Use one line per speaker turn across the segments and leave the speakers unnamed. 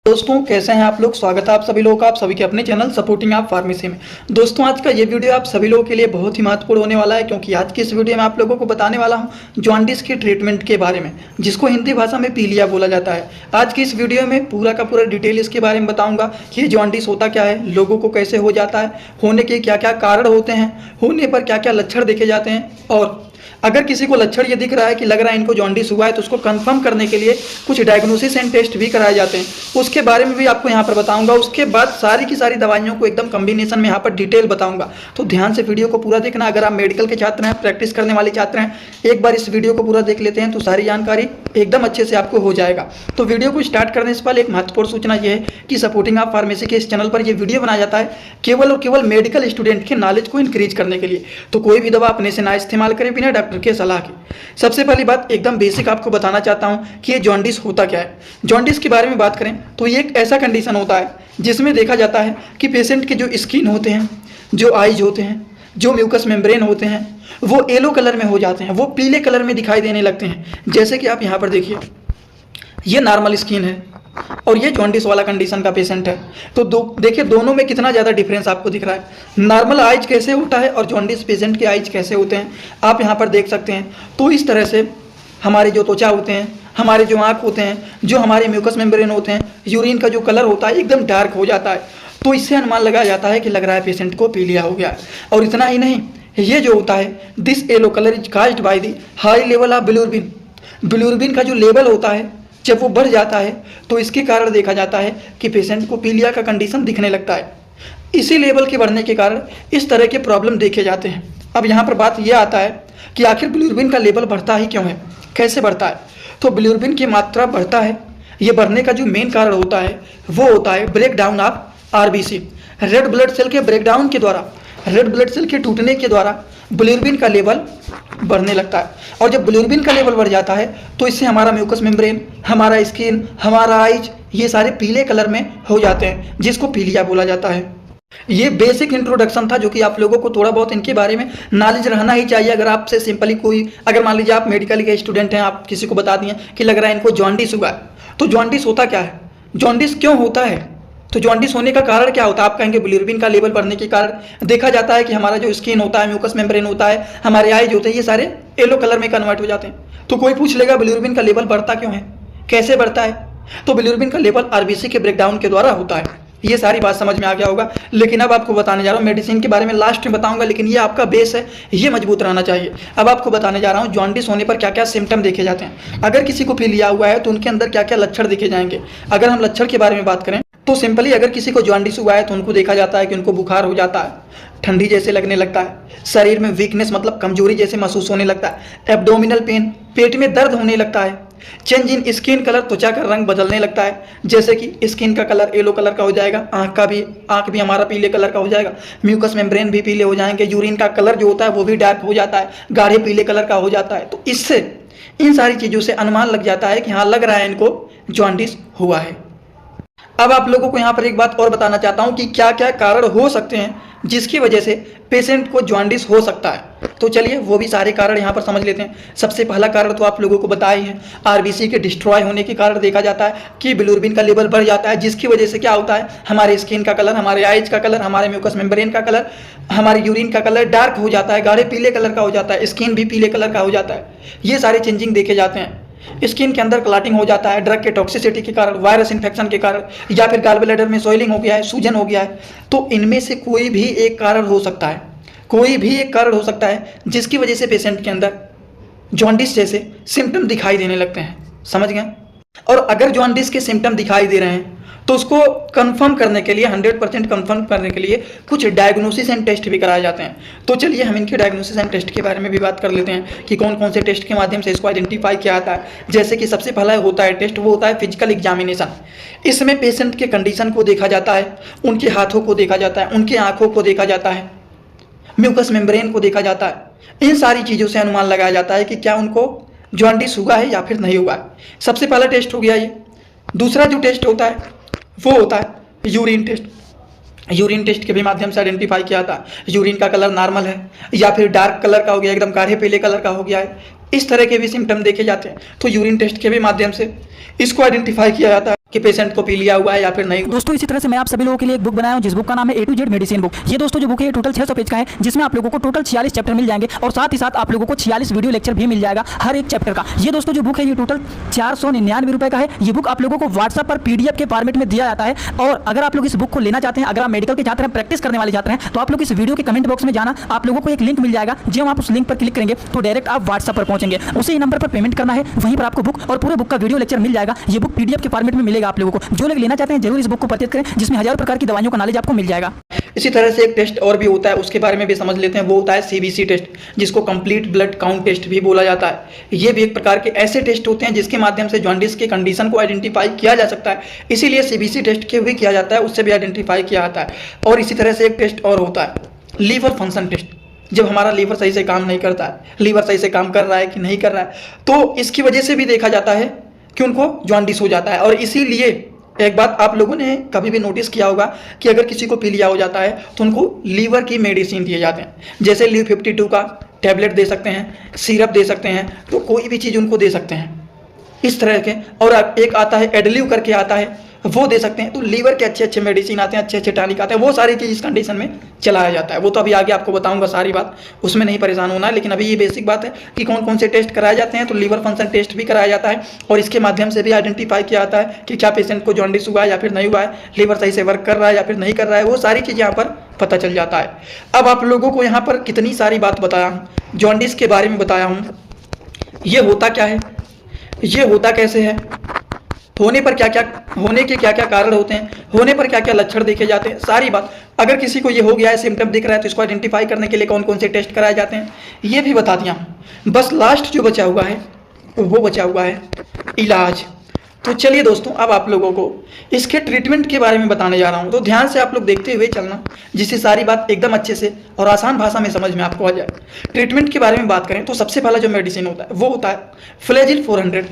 दोस्तों कैसे हैं आप लोग। स्वागत है आप सभी लोगों का आप सभी के अपने चैनल सपोर्टिंग आप फार्मेसी में। दोस्तों आज का ये वीडियो आप सभी लोगों के लिए बहुत ही महत्वपूर्ण होने वाला है, क्योंकि आज की इस वीडियो में आप लोगों को बताने वाला हूं जॉन्डिस के ट्रीटमेंट के बारे में, जिसको हिंदी भाषा में पीलिया बोला जाता है। आज की इस वीडियो में पूरा का पूरा डिटेल इसके बारे में बताऊंगा कि ये जॉन्डिस होता क्या है, लोगों को कैसे हो जाता है, होने के क्या क्या कारण होते हैं, होने पर क्या क्या लक्षण देखे जाते हैं, और अगर किसी को लक्षण ये दिख रहा है कि लग रहा है इनको जॉन्डिस हुआ है तो उसको कंफर्म करने के लिए कुछ डायग्नोसिस एंड टेस्ट भी कराए जाते हैं, उसके बारे में भी आपको यहाँ पर बताऊंगा। उसके बाद सारी की सारी दवाइयों को एकदम कॉम्बिनेशन में यहाँ पर डिटेल बताऊंगा, तो ध्यान से वीडियो को पूरा देखना। अगर आप मेडिकल के छात्र हैं, प्रैक्टिस करने वाले छात्र हैं, एक बार इस वीडियो को पूरा देख लेते हैं तो सारी जानकारी एकदम अच्छे से आपको हो जाएगा। तो वीडियो को स्टार्ट करने से पहले एक महत्वपूर्ण सूचना यह है कि सपोर्टिंग आप फार्मेसी के इस चैनल पर यह वीडियो बनाया जाता है केवल और केवल मेडिकल स्टूडेंट के नॉलेज को इंक्रीज करने के लिए। तो कोई भी दवा अपने से ना इस्तेमाल करें बिना डॉक्टर के सलाह के। सबसे पहली बात एकदम बेसिक आपको बताना चाहता हूं कि ये जॉन्डिस होता क्या है। जॉन्डिस के बारे में बात करें तो ये एक ऐसा कंडीशन होता है जिसमें देखा जाता है कि पेशेंट के जो स्किन होते हैं, जो आइज होते हैं, जो म्यूकस मेम्ब्रेन होते हैं, वो येलो कलर में हो जाते हैं, वो पीले कलर में दिखाई देने लगते हैं। जैसे कि आप यहाँ पर देखिए, ये नॉर्मल स्किन है और ये जॉन्डिस वाला कंडीशन का पेशेंट है। तो देखिए दोनों में कितना ज़्यादा डिफरेंस आपको दिख रहा है। नॉर्मल आइज कैसे होता है और जॉन्डिस पेशेंट के आइज कैसे होते हैं आप यहाँ पर देख सकते हैं। तो इस तरह से हमारे जो त्वचा होते हैं, हमारे जो आँख होते हैं, जो हमारे म्यूकस मेम्ब्रेन होते हैं, यूरिन का जो कलर होता है एकदम डार्क हो जाता है। तो इससे अनुमान लगाया जाता है कि लग रहा है पेशेंट को पीलिया हो गया है। और इतना ही नहीं, ये जो होता है this yellow colour is caused by the high level of bilirubin. Bilirubin का जो लेवल होता है जब वो बढ़ जाता है तो इसके कारण देखा जाता है कि पेशेंट को पीलिया का कंडीशन दिखने लगता है। इसी लेवल के बढ़ने के कारण इस तरह के प्रॉब्लम देखे जाते हैं। अब यहाँ पर बात यह आता है कि आखिर बिलिरुबिन का लेवल बढ़ता ही क्यों है, कैसे बढ़ता है। तो बिलिरुबिन की मात्रा बढ़ता है, ये बढ़ने का जो मेन कारण होता है वो होता है break down of RBC, red blood cell के ब्रेकडाउन के द्वारा, रेड ब्लड सेल के टूटने के द्वारा बिलिरुबिन का लेवल बढ़ने लगता है। और जब बिलिरुबिन का लेवल बढ़ जाता है तो इससे हमारा म्यूकस मेम्ब्रेन, हमारा स्किन, हमारा आइज, ये सारे पीले कलर में हो जाते हैं, जिसको पीलिया बोला जाता है। ये बेसिक इंट्रोडक्शन था जो कि आप लोगों को थोड़ा बहुत इनके बारे में नॉलेज रहना ही चाहिए। अगर आपसे सिंपली कोई, अगर मान लीजिए आप मेडिकल के स्टूडेंट हैं, आप किसी को बता दिए कि लग रहा है इनको जॉन्डिस हुआ है, तो जॉन्डिस होता क्या है, जॉन्डिस क्यों होता है, तो जॉन्डिस होने का कारण क्या होता है। आप कहेंगे बिलिरुबिन का लेवल बढ़ने के कारण देखा जाता है कि हमारा जो स्किन होता है, म्यूकस मेम्ब्रेन होता है, हमारे आइज होते हैं, ये सारे येलो कलर में कन्वर्ट हो जाते हैं। तो कोई पूछ लेगा बिलिरुबिन का लेवल बढ़ता क्यों है, कैसे बढ़ता है, तो बिलिरुबिन का लेवल आरबीसी के ब्रेकडाउन के द्वारा होता है। ये सारी बात समझ में आ गया होगा। लेकिन अब आपको बताने जा रहा हूँ, मेडिसिन के बारे में लास्ट में बताऊंगा, लेकिन ये आपका बेस है, ये मजबूत रहना चाहिए। अब आपको बताने जा रहा हूँ जॉन्डिस होने पर क्या क्या सिम्टम देखे जाते हैं। अगर किसी को पीलिया हुआ है तो उनके अंदर क्या क्या लक्षण देखे जाएंगे। अगर हम लक्षण के बारे में बात करें तो सिंपली अगर किसी को जॉन्डिस हुआ है तो उनको देखा जाता है कि उनको बुखार हो जाता है, ठंडी जैसे लगने लगता है, शरीर में वीकनेस मतलब कमजोरी जैसे महसूस होने लगता है, एब्डोमिनल पेन, पेट में दर्द होने लगता है, चेंज इन स्किन कलर, त्वचा का रंग बदलने लगता है, जैसे कि स्किन का कलर येलो कलर का हो जाएगा, आंख भी हमारा पीले कलर का हो जाएगा, म्यूकस मेम्ब्रेन भी पीले हो जाएंगे, यूरिन का कलर जो होता है वो भी डार्क हो जाता है, गाढ़े पीले कलर का हो जाता है। तो इससे इन सारी चीज़ों से अनुमान लग जाता है कि हाँ लग रहा है इनको जॉन्डिस हुआ है। अब आप लोगों को यहाँ पर एक बात और बताना चाहता हूँ कि क्या क्या कारण हो सकते हैं जिसकी वजह से पेशेंट को जॉन्डिस हो सकता है। तो चलिए वो भी सारे कारण यहाँ पर समझ लेते हैं। सबसे पहला कारण तो आप लोगों को बताया ही है, आरबीसी के डिस्ट्रॉय होने के कारण देखा जाता है कि बिलिरुबिन का लेवल बढ़ जाता है, जिसकी वजह से क्या होता है हमारे स्किन का कलर, हमारे आइज का कलर, हमारे म्यूकस मेम्ब्रेन का कलर, हमारे यूरिन का कलर डार्क हो जाता है, गाढ़े पीले कलर का हो जाता है, स्किन भी पीले कलर का हो जाता है। ये सारे चेंजिंग देखे जाते हैं। स्किन के अंदर क्लॉटिंग हो जाता है ड्रग के टॉक्सिसिटी के कारण, वायरस इन्फेक्शन के कारण, या फिर गॉल ब्लैडर में सोइलिंग हो गया है, सूजन हो गया है। तो इनमें से कोई भी एक कारण हो सकता है, कोई भी एक कारण हो सकता है जिसकी वजह से पेशेंट के अंदर जॉन्डिस जैसे सिम्टम दिखाई देने लगते हैं। समझ गए। और अगर जॉन्डिस के सिम्टम दिखाई दे रहे हैं तो उसको कंफर्म करने के लिए, 100% कंफर्म करने के लिए कुछ डायग्नोसिस एंड टेस्ट भी कराए जाते हैं। तो चलिए हम इनके डायग्नोसिस एंड टेस्ट के बारे में भी बात कर लेते हैं कि कौन कौन से टेस्ट के माध्यम से इसको आइडेंटिफाई किया जाता है। जैसे कि सबसे पहला होता है टेस्ट, वो होता है फिजिकल एग्जामिनेशन। इसमें पेशेंट के कंडीशन को देखा जाता है, उनके हाथों को देखा जाता है, उनकी आँखों को देखा जाता है, म्यूकस मेम्ब्रेन को देखा जाता है। इन सारी चीज़ों से अनुमान लगाया जाता है कि क्या उनको जॉन्डिस हुआ है या फिर नहीं हुआ है। सबसे पहला टेस्ट हो गया ये। दूसरा जो टेस्ट होता है वो होता है यूरिन टेस्ट। यूरिन टेस्ट के भी माध्यम से आइडेंटिफाई किया था यूरिन का कलर नॉर्मल है या फिर डार्क कलर का हो गया, एकदम गाढ़े पीले कलर का हो गया है। इस तरह के भी सिम्टम देखे जाते हैं। तो यूरिन टेस्ट के भी माध्यम से इसको आइडेंटिफाई किया जाता है कि पेशेंट को पी लिया हुआ है या फिर नहीं।
दोस्तों इसी तरह से मैं आप सभी लोगों के लिए एक बुक बनाया हूं जिस बुक का नाम है A to Z medicine book. ये दोस्तों जो बुक है ये टोटल 600 पेज का है, जिसमें आप लोगों को टोटल 46 चैप्टर मिल जाएंगे और साथ ही साथ आप लोगों को 46 वीडियो लेक्चर भी मिल जाएगा हर एक चैप्टर का। ये दोस्तों जो बुक है ये टोटल 499 रुपए का है। ये बुक आप लोगों को व्हाट्सएप पर PDF के फॉर्मेट में दिया जाता है। और अगर आप लोग इस बुक को लेना चाहते हैं, अगर आप मेडिकल के छात्र हैं, प्रैक्टिस करने वाले छात्र हैं, तो आप लोग इस वीडियो के कमेंट बॉक्स में जाना, आप लोगों को एक लिंक मिल जाएगा। जब आप उस लिंक पर क्लिक करेंगे तो डायरेक्ट आप व्हाट्सएप पर पहुंचेंगे, उसी नंबर पर पेमेंट करना है, वहीं पर आपको बुक और पूरे बुक का वीडियो लेक्चर मिल जाएगा। ये बुक PDF के फॉर्मेट में मिलेगा आप लोगों को। जो लोग लेना चाहते हैं जरूर इस बुक को परचेज करें, जिसमें हजारों प्रकार की दवाइयों का नॉलेज आपको मिल जाएगा।
इसी तरह से एक टेस्ट और भी होता है, उसके बारे में भी समझ लेते हैं। वो होता है CBC टेस्ट, जिसको कंप्लीट ब्लड काउंट टेस्ट भी बोला जाता है। ये भी एक प्रकार के ऐसे टेस्ट होते हैं जिसके माध्यम से जॉन्डिस के कंडीशन को आइडेंटिफाई किया जा सकता है। इसीलिए CBC टेस्ट के भी किया जाता है, उससे भी आइडेंटिफाई किया जाता है। और इसी तरह से एक टेस्ट और होता है लीवर फंक्शन टेस्ट। जब हमारा लीवर सही से काम नहीं करता है, लीवर सही से काम कर रहा है कि नहीं कर रहा है, तो इसकी वजह से भी देखा जाता है कि उनको जॉन्डिस हो जाता है। और इसीलिए एक बात आप लोगों ने कभी भी नोटिस किया होगा कि अगर किसी को पीलिया हो जाता है तो उनको लीवर की मेडिसिन दिए जाते हैं, जैसे लीव 52 का टैबलेट दे सकते हैं, सिरप दे सकते हैं, तो कोई भी चीज़ उनको दे सकते हैं इस तरह के। और एक आता है एडलिव करके आता है, वो दे सकते हैं। तो लीवर के अच्छे अच्छे मेडिसिन आते हैं, अच्छे अच्छे टॉनिक आते हैं, वो सारी चीज़ इस कंडीशन में चलाया जाता है। वो तो अभी आगे आपको बताऊंगा सारी बात, उसमें नहीं परेशान होना है। लेकिन अभी ये बेसिक बात है कि कौन कौन से टेस्ट कराए जाते हैं। तो लीवर फंक्शन टेस्ट भी कराया जाता है और इसके माध्यम से भी आइडेंटिफाई किया जाता है कि क्या पेशेंट को जॉन्डिस हुआ है या फिर नहीं हुआ है, लीवर सही से वर्क कर रहा है या फिर नहीं कर रहा है, वो सारी चीज़ यहाँ पर पता चल जाता है। अब आप लोगों को यहाँ पर कितनी सारी बात बताया हूँ, जॉन्डिस के बारे में बताया हूँ, ये होता क्या है, ये होता कैसे है, होने पर क्या क्या, होने के क्या क्या कारण होते हैं, होने पर क्या क्या लक्षण देखे जाते हैं, सारी बात। अगर किसी को ये हो गया है, सिम्टम दिख रहा है, तो इसको आइडेंटिफाई करने के लिए कौन कौन से टेस्ट कराए जाते हैं, ये भी बता दिया हूँ। बस लास्ट जो बचा हुआ है वो बचा हुआ है इलाज। तो चलिए दोस्तों, अब आप लोगों को इसके ट्रीटमेंट के बारे में बताने जा रहा हूँ, तो ध्यान से आप लोग देखते हुए चलना, जिससे सारी बात एकदम अच्छे से और आसान भाषा में समझ में आपको आ जाए। ट्रीटमेंट के बारे में बात करें तो सबसे पहला जो मेडिसिन होता है वो होता है फ्लैजिल 400।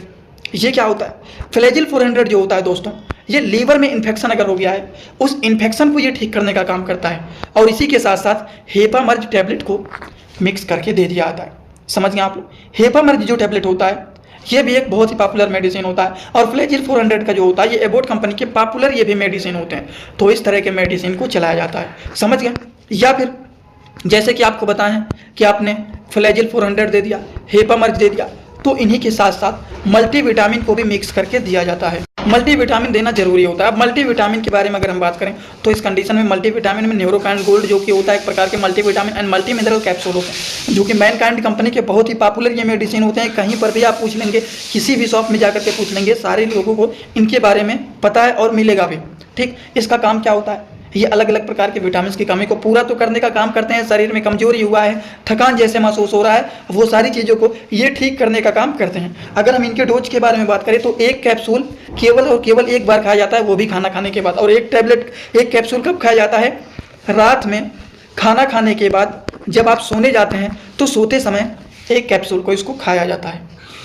ये क्या होता है? फ्लैजिल 400 जो होता है दोस्तों, ये लीवर में इन्फेक्शन अगर हो गया है, उस इन्फेक्शन को ये ठीक करने का काम करता है। और इसी के साथ साथ हेपामर्ज टैबलेट को मिक्स करके दे दिया जाता है। समझ गए आप लोग? हेपामर्ज जो टैबलेट होता है ये भी एक बहुत ही पॉपुलर मेडिसिन होता है। और फ्लैजिल 400 का जो होता है ये एबॉट कंपनी के पॉपुलर ये भी मेडिसिन होते हैं। तो इस तरह के मेडिसिन को चलाया जाता है, समझ गए? या फिर जैसे कि आपको बताएं कि आपने फ्लैजिल 400 दे दिया, हेपामर्ज दे दिया, तो इन्हीं के साथ साथ मल्टीविटामिन को भी मिक्स करके दिया जाता है। मल्टीविटामिन देना जरूरी होता है। अब मल्टीविटामिन के बारे में अगर हम बात करें तो इस कंडीशन में मल्टीविटामिन में न्यूरोकाइंड गोल्ड जो कि होता है एक प्रकार के multivitamin and multi mineral capsule होते हैं, जो कि मैनकाइंड कंपनी के बहुत ही पॉपुलर ये मेडिसिन होते हैं। कहीं पर भी आप पूछ लेंगे, किसी भी शॉप में जाकर के पूछ लेंगे, सारे लोगों को इनके बारे में पता है और मिलेगा भी। ठीक, इसका काम क्या होता है? ये अलग अलग प्रकार के विटामिन की कमी को पूरा तो करने का काम करते हैं। शरीर में कमजोरी हुआ है, थकान जैसे महसूस हो रहा है, वो सारी चीज़ों को ये ठीक करने का काम करते हैं। अगर हम इनके डोज के बारे में बात करें तो एक कैप्सूल केवल और केवल एक बार खाया जाता है, वो भी खाना खाने के बाद। और एक टैबलेट, एक कैप्सूल कब खाया जाता है? रात में खाना खाने के बाद जब आप सोने जाते हैं तो सोते समय एक कैप्सूल को इसको खाया जाता है।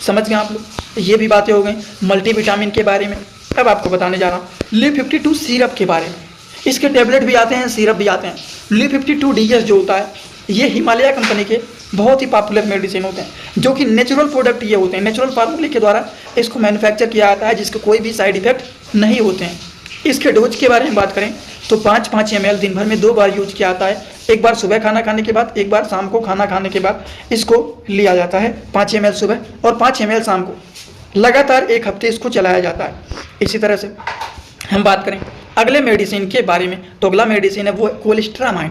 समझ गए आप लोग? ये भी बातें हो गई मल्टीविटामिन के बारे में। अब आपको बताने जा रहा हूँ लीव 52 सिरप के बारे में। इसके टैबलेट भी आते हैं, सिरप भी आते हैं। लीव 52 DS जो होता है ये हिमालय कंपनी के बहुत ही पॉपुलर मेडिसिन होते हैं, जो कि नेचुरल प्रोडक्ट ये होते हैं, नेचुरल फार्मूले के द्वारा इसको मैन्युफैक्चर किया जाता है, जिसके कोई भी साइड इफेक्ट नहीं होते हैं। इसके डोज के बारे में बात करें तो 5-5 ml दिन भर में 2 बार यूज किया जाता है। एक बार सुबह खाना खाने के बाद, एक बार शाम को खाना खाने के बाद इसको लिया जाता है। 5 ml सुबह और 5 ml शाम को, लगातार 1 हफ्ते इसको चलाया जाता है। इसी तरह से हम बात करें अगले मेडिसिन के बारे में तो अगला मेडिसिन है वो कोलेस्ट्रामाइन।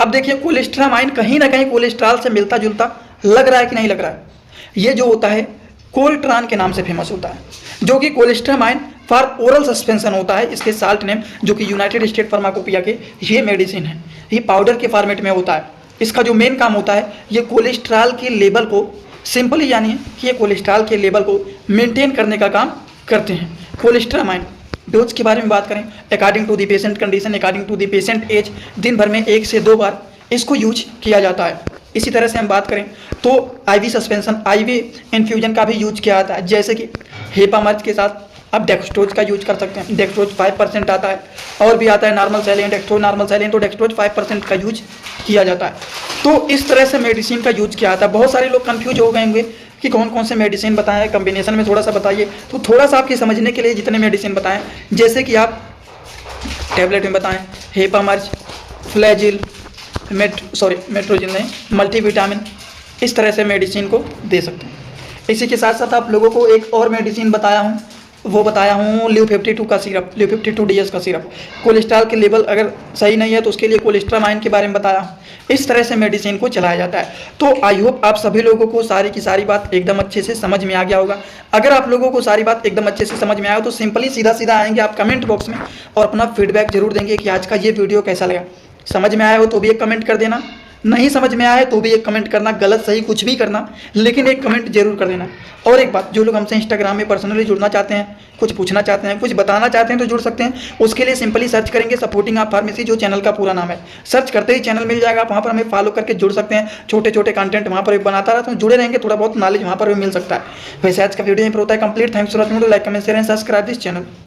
अब देखिए कोलेस्ट्रामाइन कहीं ना कहीं कोलेस्ट्रॉल से मिलता जुलता लग रहा है कि नहीं लग रहा है? ये जो होता है कोल्ट्रान के नाम से फेमस होता है, जो कि कोलेस्ट्रामाइन फॉर ओरल सस्पेंशन होता है। इसके साल्ट नेम जो कि यूनाइटेड स्टेट फार्माकोपिया के ये मेडिसिन है, ये पाउडर के फॉर्मेट में होता है। इसका जो मेन काम होता है ये कोलेस्ट्रॉल के लेवल को, सिंपली यानी कि ये कोलेस्ट्रॉल के लेवल को मेंटेन करने का काम करते हैं कोलेस्ट्रामाइन। डोज के बारे में बात करें according to the patient condition, according to the patient age, दिन भर में 1 से 2 बार इसको यूज किया जाता है। इसी तरह से हम बात करें तो IV सस्पेंशन, IV इन्फ्यूजन का भी यूज किया जाता है, जैसे कि हेपामर्ज के साथ आप डेक्सट्रोज का यूज कर सकते हैं। डेक्सट्रोज 5% आता है, और भी आता है नॉर्मल सैलिन, डेक्सट्रोज नॉर्मल सैलिन, तो डेक्सट्रोज 5% का यूज किया जाता है। तो इस तरह से मेडिसिन का यूज किया जाता है। बहुत सारे लोग कंफ्यूज हो गए होंगे कि कौन कौन से मेडिसिन बताएं, कम्बिनेशन में थोड़ा सा बताइए। तो थोड़ा सा आपके समझने के लिए जितने मेडिसिन बताएं, जैसे कि आप टैबलेट में बताएं हेपामर्ज, फ्लैजिल, मेट्रोजिन नहीं, मल्टीविटामिन, इस तरह से मेडिसिन को दे सकते हैं। इसी के साथ साथ आप लोगों को एक और मेडिसिन बताया हूँ, वो बताया हूँ ल्यू 52 का सिरप, ल्यू 52 DS का सिरप। कोलेस्ट्रॉल के लेवल अगर सही नहीं है तो उसके लिए कोलेस्ट्रामाइन के बारे में बताया हूँ। इस तरह से मेडिसिन को चलाया जाता है। तो आई होप आप सभी लोगों को सारी की सारी बात एकदम अच्छे से समझ में आ गया होगा। अगर आप लोगों को सारी बात एकदम अच्छे से समझ में आया तो सिंपली सीधा सीधा आएंगे आप कमेंट बॉक्स में और अपना फीडबैक जरूर देंगे कि आज का ये वीडियो कैसा लगा। समझ में आया हो तो भी एक कमेंट कर देना, नहीं समझ में आया तो भी एक कमेंट करना, गलत सही कुछ भी करना, लेकिन एक कमेंट जरूर कर देना। और एक बात, जो लोग हमसे इंस्टाग्राम में पर्सनली जुड़ना चाहते हैं, कुछ पूछना चाहते हैं, कुछ बताना चाहते हैं तो जुड़ सकते हैं। उसके लिए सिंपली सर्च करेंगे सपोर्टिंग आप फार्मेसी, जो चैनल का पूरा नाम है। सर्च करते ही चैनल मिल जाएगा, आप वहाँ पर हमें फॉलो करके जुड़ सकते हैं। छोटे छोटे कंटेंट वहाँ पर भी बनाता रहता हूँ, जुड़े रहेंगे, थोड़ा बहुत नॉलेज वहाँ पर भी मिल सकता है। वैसे आज का वीडियो यहीं पर होता है complete. Thanks for watching, like comment share and subscribe this channel.